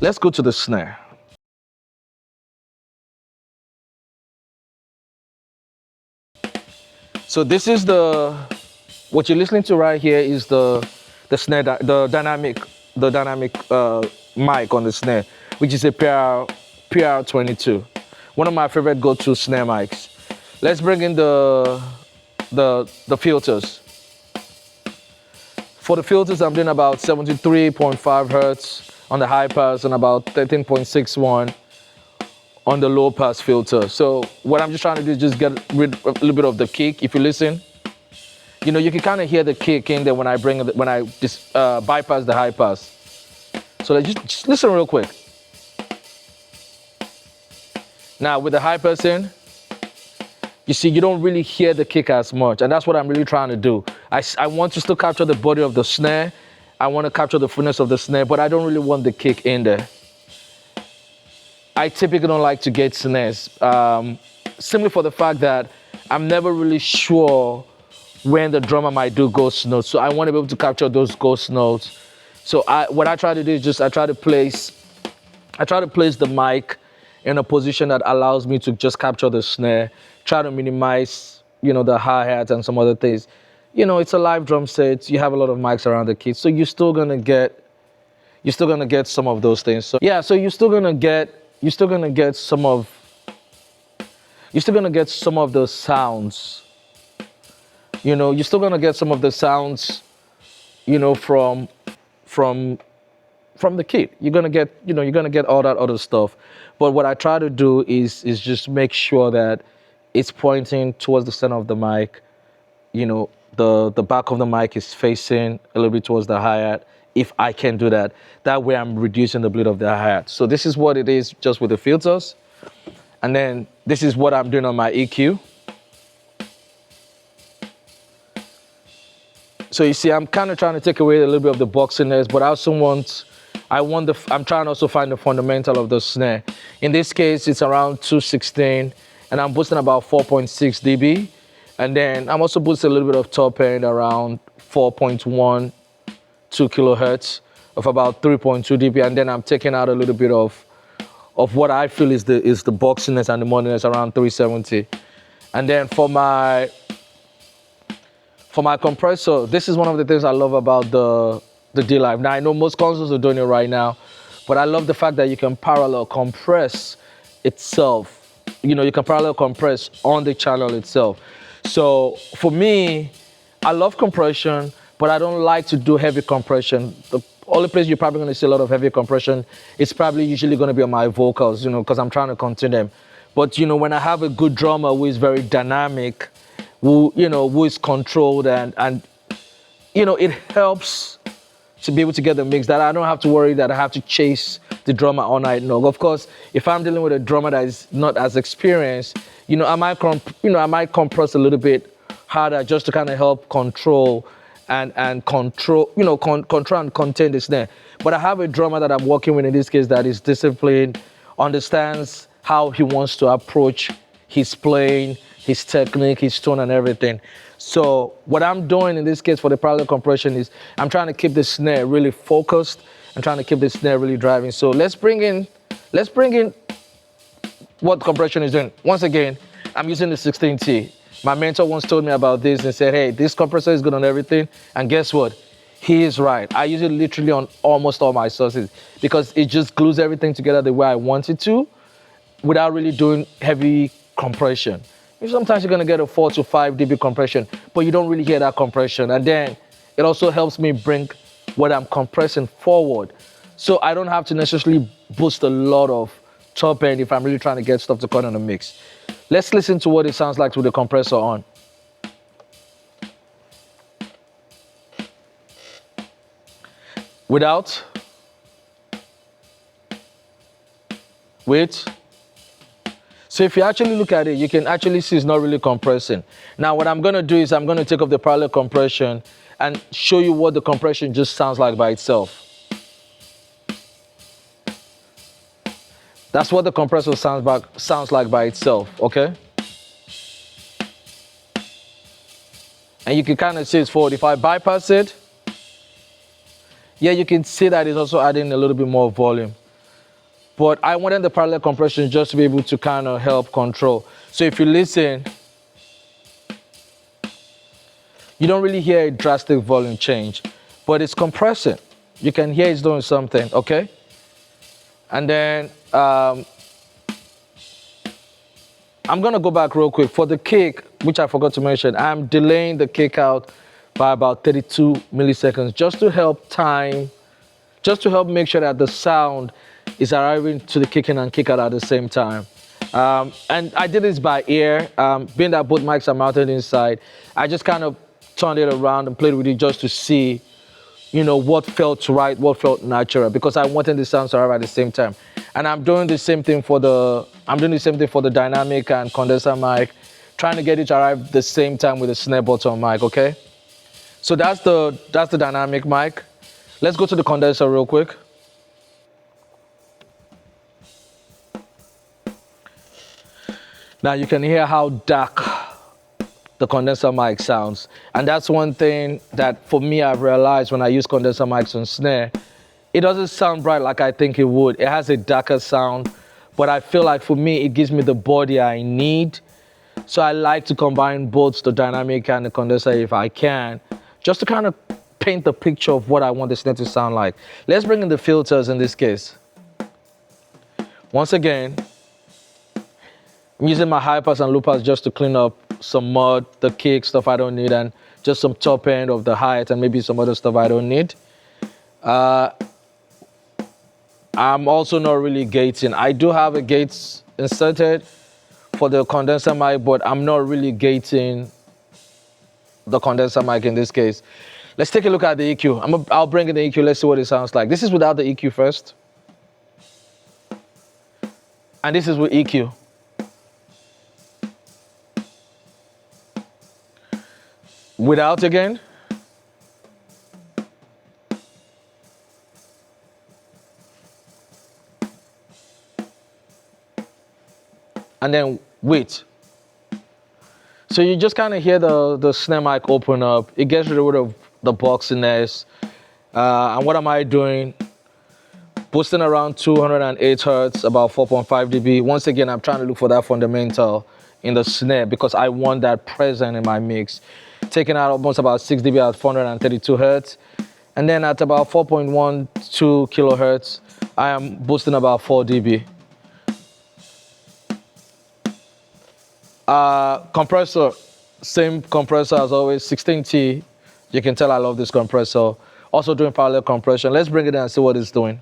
Let's go to the snare. So this is what you're listening to right here is the snare, the dynamic mic on the snare, which is a PR22. One of my favorite go-to snare mics. Let's bring in the filters. For the filters, I'm doing about 73.5 hertz on the high pass and about 13.61 on the low pass filter. So what I'm just trying to do is just get rid of a little bit of the kick. If you listen, you know, you can kind of hear the kick in there when I just bypass the high pass. So let's just listen real quick. Now with the high pass in, you see, you don't really hear the kick as much, and that's what I'm really trying to do. I want to still capture the body of the snare. I want to capture the fullness of the snare, but I don't really want the kick in there. I typically don't like to get snares, simply for the fact that I'm never really sure when the drummer might do ghost notes. So I want to be able to capture those ghost notes. So what I try to do is just I try to place the mic in a position that allows me to just capture the snare, try to minimize, you know, the hi-hat and some other things. You know, it's a live drum set. You have a lot of mics around the kit, so you're still gonna get some of those things. So yeah, so you're still gonna get some of the sounds. You know, you're still gonna get some of the sounds, you know, from the kit. You're gonna get all that other stuff. But what I try to do is just make sure that it's pointing towards the center of the mic. You know, the back of the mic is facing a little bit towards the hi-hat. If I can do that, that way I'm reducing the bleed of the hi-hat. So this is what it is just with the filters. And then this is what I'm doing on my EQ. So you see, I'm kind of trying to take away a little bit of the boxiness, but I'm trying to also find the fundamental of the snare. In this case, it's around 216, and I'm boosting about 4.6 dB. And then I'm also boosting a little bit of top end around 4.12 kilohertz of about 3.2 dB. And then I'm taking out a little bit of what I feel is the boxiness and the moniness around 370. And then for my compressor, this is one of the things I love about the D-Live. Now I know most consoles are doing it right now, but I love the fact that you can parallel compress itself. You know, you can parallel compress on the channel itself. So for me, I love compression, but I don't like to do heavy compression. The only place you're probably going to see a lot of heavy compression is probably usually going to be on my vocals, you know, because I'm trying to contain them. But, you know, when I have a good drummer who is very dynamic, who is controlled and you know, it helps to be able to get the mix that I don't have to worry that I have to chase the drummer all night long. Of course, if I'm dealing with a drummer that is not as experienced, you know, I might compress a little bit harder just to kind of help control and control and contain the snare. But I have a drummer that I'm working with in this case that is disciplined, understands how he wants to approach his playing, his technique, his tone and everything. So what I'm doing in this case for the parallel compression is I'm trying to keep the snare really focused. I'm trying to keep the snare really driving. So let's bring in what compression is doing. Once again, I'm using the 16T. My mentor once told me about this and said, hey, this compressor is good on everything. And guess what? He is right. I use it literally on almost all my sources because it just glues everything together the way I want it to without really doing heavy compression. Sometimes you're gonna get a 4 to 5 dB compression, but you don't really hear that compression. And then it also helps me bring what I'm compressing forward. So I don't have to necessarily boost a lot of top end if I'm really trying to get stuff to cut on the mix. Let's listen to what it sounds like with the compressor on. Without. With. So if you actually look at it, you can actually see it's not really compressing. Now what I'm gonna do is I'm gonna take off the parallel compression and show you what the compression just sounds like by itself. That's what the compressor sounds like by itself, okay? And you can kind of see it's forward. If I bypass it, yeah, you can see that it's also adding a little bit more volume. but I wanted the parallel compression just to be able to kind of help control. So if you listen, you don't really hear a drastic volume change, but it's compressing. You can hear it's doing something, okay? And then I'm gonna go back real quick. For the kick, which I forgot to mention, I'm delaying the kick out by about 32 milliseconds just to help time, just to help make sure that the sound is arriving to the kick in and kick out at the same time. And I did this by ear, being that both mics are mounted inside. I just kind of turned it around and played with it just to see, you know, what felt right, what felt natural, because I wanted the sounds to arrive at the same time. And I'm doing the same thing for the dynamic and condenser mic, trying to get it to arrive the same time with the snare bottom mic, okay? So that's the dynamic mic. Let's go to the condenser real quick. Now you can hear how dark the condenser mic sounds. And that's one thing that for me I've realized when I use condenser mics on snare. It doesn't sound bright like I think it would. It has a darker sound, but I feel like for me it gives me the body I need. So I like to combine both the dynamic and the condenser if I can, just to kind of paint the picture of what I want the snare to sound like. Let's bring in the filters in this case. Once again, I'm using my high pass and low pass just to clean up some mud, the kick, stuff I don't need, and just some top end of the hi-hat and maybe some other stuff I don't need. I'm also not really gating. I do have a gates inserted for the condenser mic, but I'm not really gating the condenser mic in this case. Let's take a look at the EQ. I'll bring in the EQ, let's see what it sounds like. This is without the EQ first. And this is with EQ. Without again. And then with. So you just kind of hear the snare mic open up. It gets rid of the boxiness. And what am I doing? Boosting around 208 hertz, about 4.5 dB. Once again, I'm trying to look for that fundamental in the snare because I want that present in my mix. Taking out almost about 6 dB at 432 hertz. And then at about 4.12 kilohertz, I am boosting about 4 dB. Compressor, same compressor as always, 16T. You can tell I love this compressor. Also doing parallel compression. Let's bring it in and see what it's doing.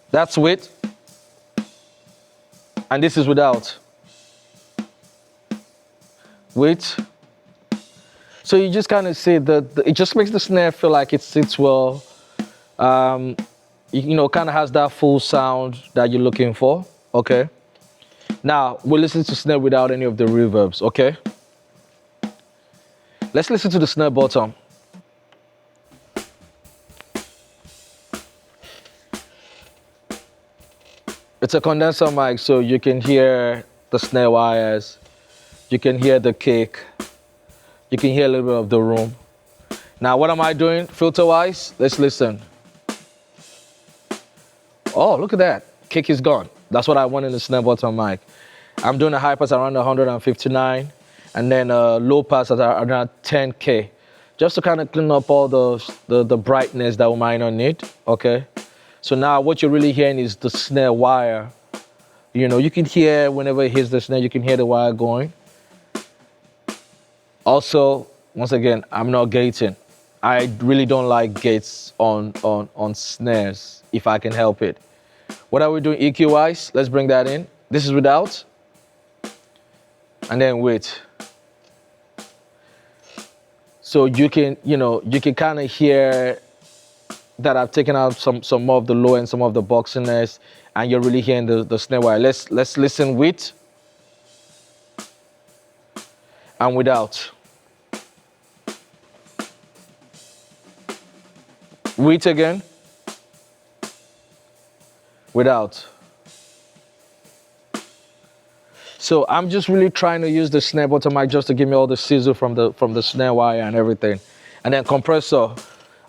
That's with. And this is without. With. So you just kind of see that it just makes the snare feel like it sits well. You know, kind of has that full sound that you're looking for. Okay. Now we'll listen to snare without any of the reverbs. Okay. Let's listen to the snare bottom. It's a condenser mic, so you can hear the snare wires. You can hear the kick. You can hear a little bit of the room. Now, what am I doing filter-wise? Let's listen. Oh, look at that. Kick is gone. That's what I want in the snare bottom mic. I'm doing a high pass around 159 and then a low pass at around 10K. Just to kind of clean up all the brightness that we might not need, okay? So now what you're really hearing is the snare wire. You know, you can hear whenever it hits the snare, you can hear the wire going. Also, once again, I'm not gating. I really don't like gates on snares if I can help it. What are we doing EQ-wise? Let's bring that in. This is without. And then with. So you can, you know, you can kind of hear that I've taken out some more of the low and some of the boxiness, and you're really hearing the snare wire. Let's listen with and without. With again. Without. So I'm just really trying to use the snare bottom mic just to give me all the sizzle from the snare wire and everything. And then compressor,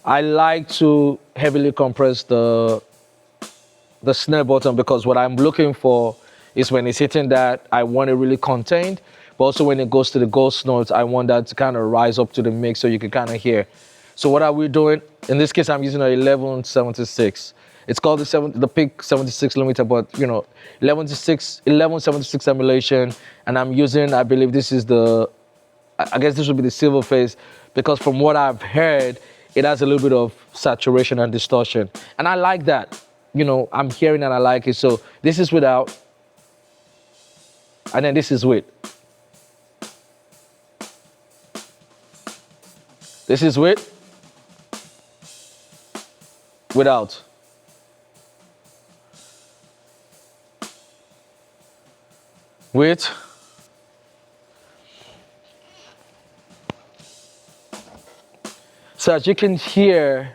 I like to heavily compress the snare button, because what I'm looking for is when it's hitting that, I want it really contained, but also when it goes to the ghost notes, I want that to kind of rise up to the mix so you can kind of hear. So what are we doing? In this case, I'm using a 1176. It's called the Peak 76 limiter, but 1176 emulation, and I'm using, I believe this is I guess this would be the silver phase, because from what I've heard, it has a little bit of saturation and distortion, and I like that. I'm hearing and I like it. So this is without, and then this is with. This is without. With. So as you can hear,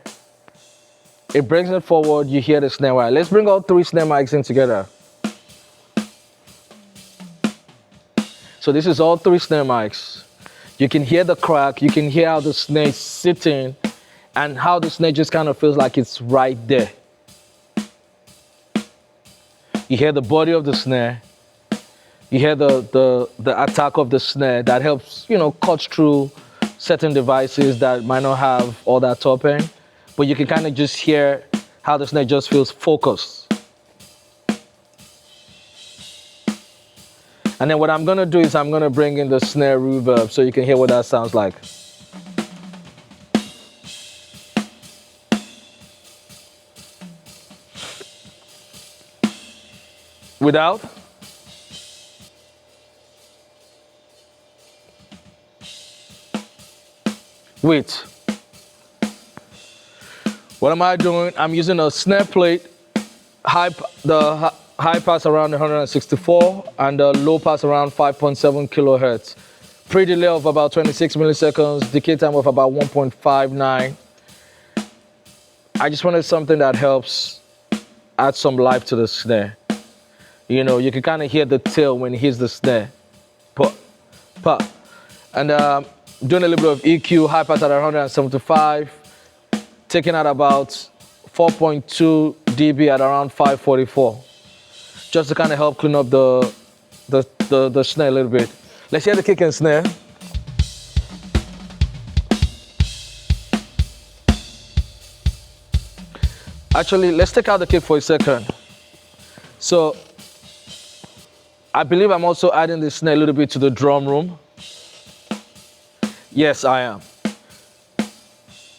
it brings it forward, you hear the snare wire. Let's bring all 3 snare mics in together. So this is all 3 snare mics. You can hear the crack, you can hear how the snare is sitting, and how the snare just kind of feels like it's right there. You hear the body of the snare, you hear the attack of the snare that helps, cut through certain devices that might not have all that top end. But you can kind of just hear how the snare just feels focused. And then what I'm gonna do is I'm gonna bring in the snare reverb so you can hear what that sounds like. Without. With. What am I doing? I'm using a snare plate, the high pass around 164 and the low pass around 5.7 kilohertz. Pre-delay of about 26 milliseconds, decay time of about 1.59. I just wanted something that helps add some life to the snare. You can kind of hear the tail when it hits the snare. Pop, pop. And doing a little bit of EQ, high pass at 175. Taking out about 4.2 dB at around 544, just to kind of help clean up the snare a little bit. Let's hear the kick and snare. Actually, let's take out the kick for a second. So, I believe I'm also adding the snare a little bit to the drum room. Yes, I am.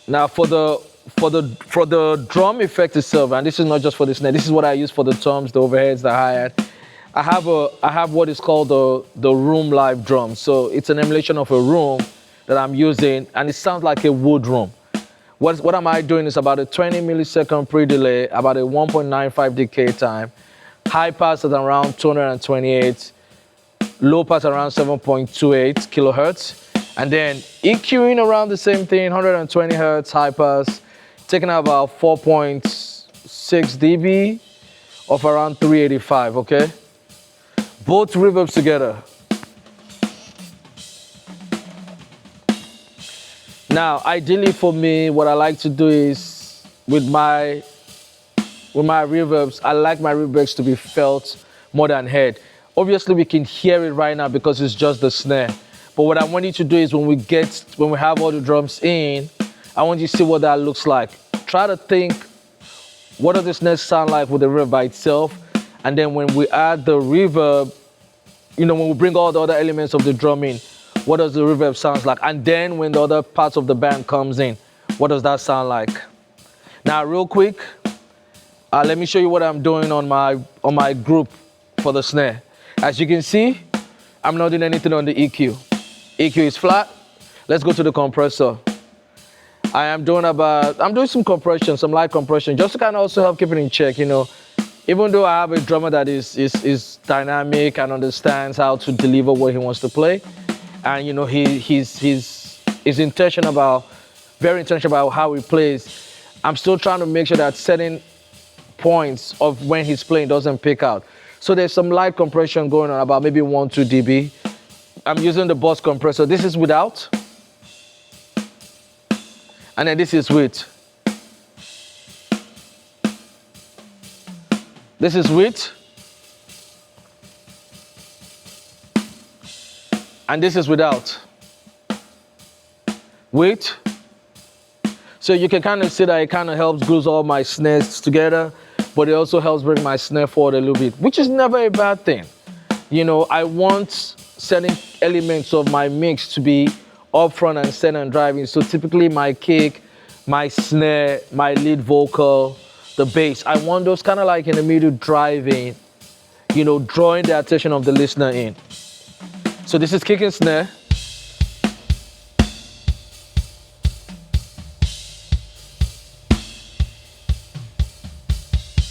Now for the drum effect itself, and this is not just for the snare, this is what I use for the toms, the overheads, the hi-hat. I have what is called the room live drum. So it's an emulation of a room that I'm using, and it sounds like a wood room. What am I doing is about a 20 millisecond pre-delay, about a 1.95 decay time, high pass at around 228, low pass around 7.28 kilohertz, and then EQing around the same thing, 120 hertz, high pass, taking out about 4.6 dB of around 385, okay? Both reverbs together. Now, ideally for me, what I like to do is with my reverbs, I like my reverbs to be felt more than heard. Obviously, we can hear it right now because it's just the snare. But what I want you to do is when we have all the drums in, I want you to see what that looks like. Try to think, what does the snare sound like with the reverb by itself? And then when we add the reverb, when we bring all the other elements of the drum in, what does the reverb sound like? And then when the other parts of the band comes in, what does that sound like? Now, real quick, let me show you what I'm doing on my group for the snare. As you can see, I'm not doing anything on the EQ. EQ is flat. Let's go to the compressor. I'm doing some compression, some light compression, just to kind of also help keep it in check, Even though I have a drummer that is dynamic and understands how to deliver what he wants to play, and he's very intentional about how he plays, I'm still trying to make sure that certain points of when he's playing doesn't pick out. So there's some light compression going on, about maybe 1-2 dB. I'm using the bus compressor. This is without, and then this is with. This is with, and this is without. With. So you can kind of see that it kind of helps glue all my snares together, but it also helps bring my snare forward a little bit, which is never a bad thing. You know, I want certain elements of my mix to be up front and center and driving. So typically my kick, my snare, my lead vocal, the bass, I want those kind of like in the middle driving, you know, drawing the attention of the listener in. So this is kick and snare.